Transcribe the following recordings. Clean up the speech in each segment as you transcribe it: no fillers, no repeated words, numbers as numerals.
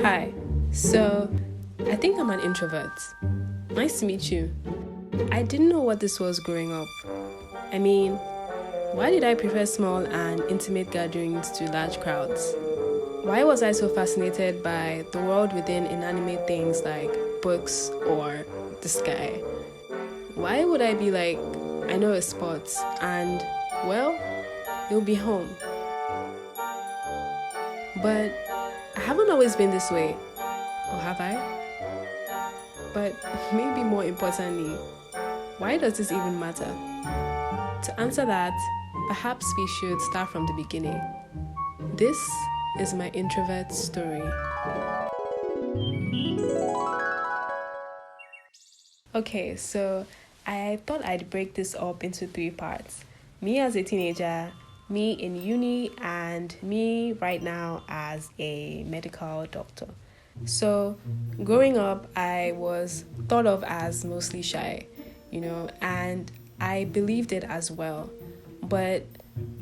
Hi, so I think I'm an introvert. Nice to meet you. I didn't know what this was growing up. I mean, why did I prefer small and intimate gatherings to large crowds? Why was I so fascinated by the world within inanimate things like books or the sky? Why would I be like, I know a spot and, well, you'll be home? But I haven't always been this way, or have I? But maybe more importantly, why does this even matter? To answer that, perhaps we should start from the beginning. This is my introvert story. Okay, so I thought I'd break this up into 3 parts. Me as a teenager, me in uni, and me right now as a medical doctor. So, growing up, I was thought of as mostly shy, and I believed it as well. But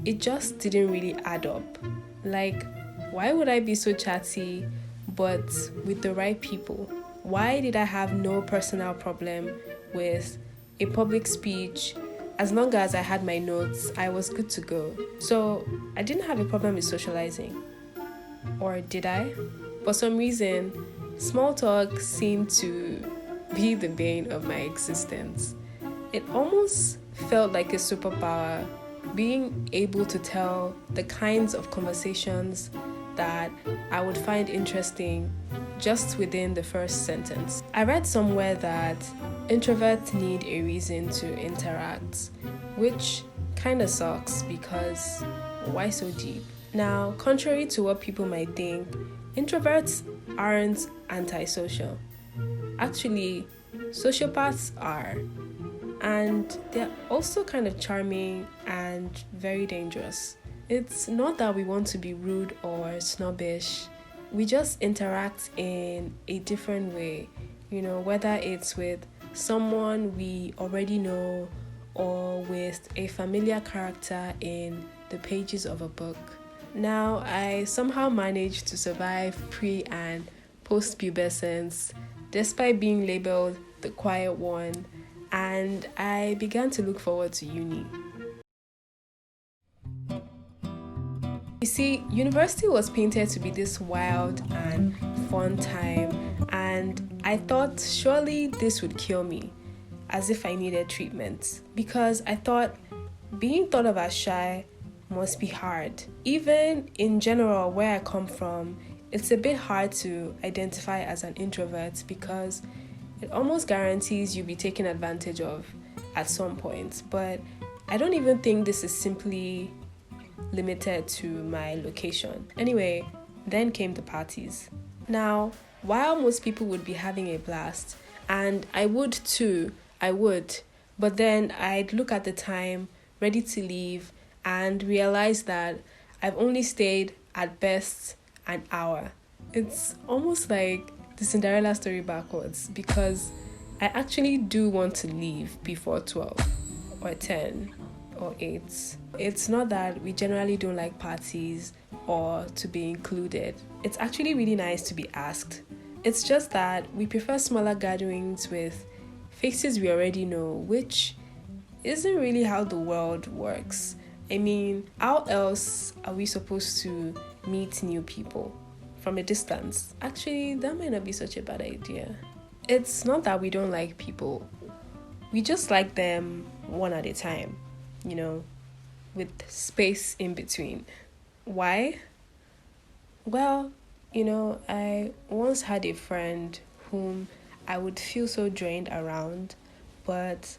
it just didn't really add up. Like, why would I be so chatty, but with the right people? Why did I have no personal problem with a public speech? As long as I had my notes, I was good to go. So I didn't have a problem with socializing. Or did I? For some reason, small talk seemed to be the bane of my existence. It almost felt like a superpower, being able to tell the kinds of conversations that I would find interesting just within the first sentence. I read somewhere that introverts need a reason to interact, which kind of sucks because why so deep? Now, contrary to what people might think, introverts aren't antisocial. Actually, sociopaths are. And they're also kind of charming and very dangerous. It's not that we want to be rude or snobbish. We just interact in a different way, whether it's with someone we already know or with a familiar character in the pages of a book. Now, I somehow managed to survive pre and post-pubescence despite being labeled the quiet one, and I began to look forward to uni. You see, university was painted to be this wild and fun time, and I thought surely this would cure me, as if I needed treatment, because I thought being thought of as shy must be hard. Even in general, where I come from, it's a bit hard to identify as an introvert because it almost guarantees you'll be taken advantage of at some point. But I don't even think this is simply limited to my location. Anyway, then came the parties. Now, while most people would be having a blast, and I would too, but then I'd look at the time, ready to leave, and realize that I've only stayed at best an hour. It's almost like the Cinderella story backwards because I actually do want to leave before 12 or 10 or 8. It's not that we generally don't like parties or to be included. It's actually really nice to be asked. It's just that we prefer smaller gatherings with faces we already know, which isn't really how the world works. I mean, how else are we supposed to meet new people? From a distance? Actually, that might not be such a bad idea. It's not that we don't like people. We just like them one at a time, with space in between. Why? Well, I once had a friend whom I would feel so drained around, but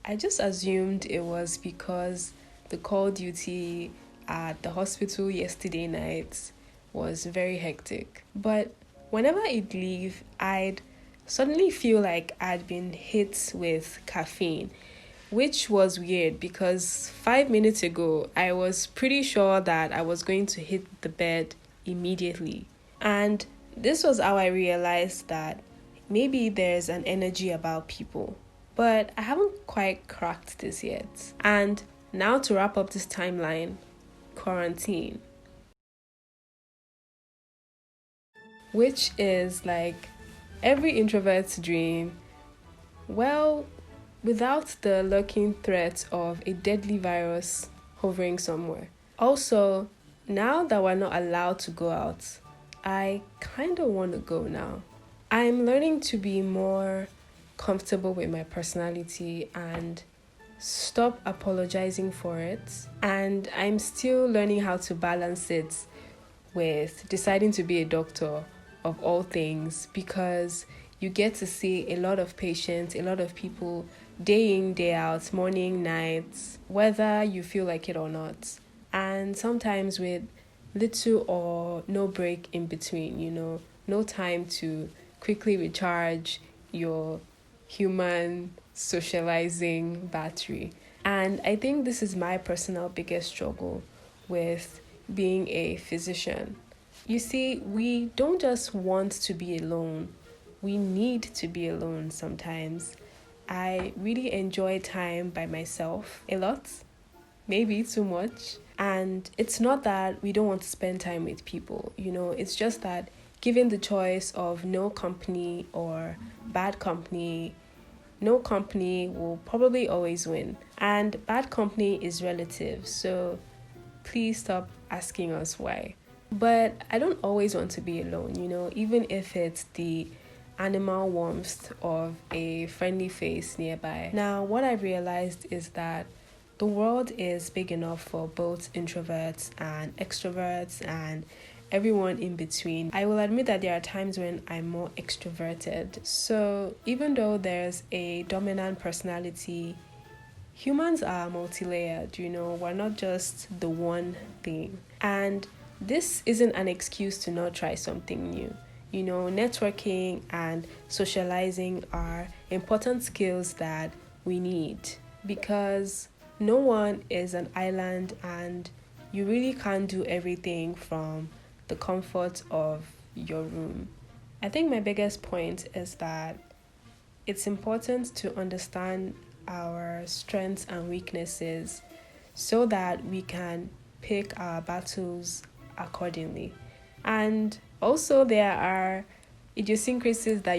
I just assumed it was because the call duty at the hospital yesterday night was very hectic. But whenever I'd leave, I'd suddenly feel like I'd been hit with caffeine, which was weird because 5 minutes ago, I was pretty sure that I was going to hit the bed immediately. And this was how I realized that maybe there's an energy about people. But I haven't quite cracked this yet. And now to wrap up this timeline, quarantine. which is like every introvert's dream. Well, without the lurking threat of a deadly virus hovering somewhere. Also, now that we're not allowed to go out, I kind of want to go now. I'm learning to be more comfortable with my personality and stop apologizing for it. And I'm still learning how to balance it with deciding to be a doctor of all things, because you get to see a lot of patients, a lot of people day in, day out, morning, nights, whether you feel like it or not. And sometimes with little or no break in between, no time to quickly recharge your human socializing battery. And I think this is my personal biggest struggle with being a physician. You see, we don't just want to be alone, we need to be alone sometimes. I really enjoy time by myself a lot, maybe too much. And it's not that we don't want to spend time with people, it's just that given the choice of no company or bad company, no company will probably always win. And bad company is relative, so please stop asking us why. But I don't always want to be alone, even if it's the animal warmth of a friendly face nearby. Now, what I've realized is that the world is big enough for both introverts and extroverts and everyone in between. I will admit that there are times when I'm more extroverted. So even though there's a dominant personality, humans are multi-layered, we're not just the one thing. And this isn't an excuse to not try something new. Networking and socializing are important skills that we need, because no one is an island and you really can't do everything from the comfort of your room. I think my biggest point is that it's important to understand our strengths and weaknesses so that we can pick our battles accordingly. And also there are idiosyncrasies that,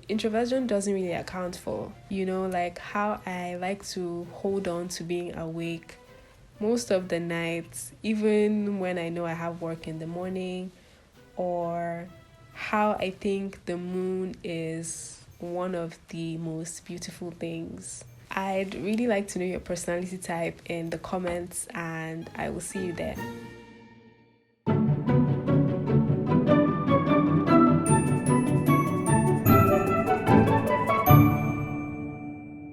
introversion doesn't really account for. Like how I like to hold on to being awake most of the nights, even when I know I have work in the morning, or how I think the moon is one of the most beautiful things. I'd really like to know your personality type in the comments, and I will see you there.